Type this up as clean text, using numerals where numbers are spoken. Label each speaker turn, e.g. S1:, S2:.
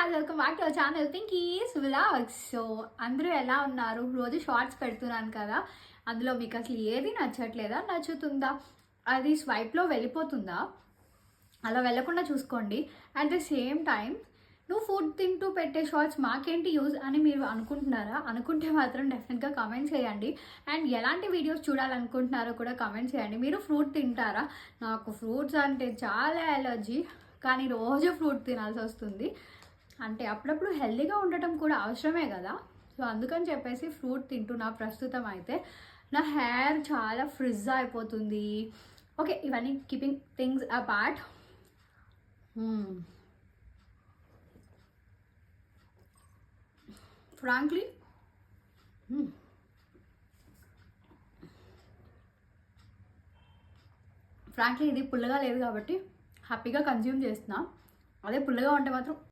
S1: guys, welcome back to our channel Pinky's Vlogs. So అందరూ ఎలా ఉన్నారు? రోజు షార్ట్స్ పెడుతున్నాను కదా, అందులో మీకు అసలు ఏది నచ్చట్లేదా, నచ్చుతుందా, అది స్వైప్లో వెళ్ళిపోతుందా? అలా వెళ్ళకుండా చూసుకోండి. అట్ ద సేమ్ టైం నువ్వు ఫుడ్ తింటూ పెట్టే షార్ట్స్ మాకేంటి యూజ్ అని మీరు అనుకుంటున్నారా? అనుకుంటే మాత్రం డెఫినెట్గా కామెంట్ చేయండి. అండ్ ఎలాంటి వీడియోస్ చూడాలనుకుంటున్నారో కూడా కామెంట్ చేయండి. మీరు ఫ్రూట్ తింటారా? నాకు ఫ్రూట్స్ అంటే చాలా ఎలర్జీ, కానీ రోజు ఫ్రూట్ తినాల్సి వస్తుంది. అంటే అప్పుడప్పుడు హెల్తీగా ఉండటం కూడా అవసరమే కదా. సో అందుకని చెప్పేసి ఫ్రూట్ తింటున్నా ప్రస్తుతం. అయితే నా హెయిర్ చాలా ఫ్రిజ్ అయిపోతుంది. ఓకే, ఇవన్నీ కీపింగ్ థింగ్స్ అపార్ట్, ఫ్రాంక్లీ ఇది పుల్లగా లేదు కాబట్టి హ్యాపీగా కన్జ్యూమ్ చేస్తున్నా. అదే పుల్లగా ఉంటే మాత్రం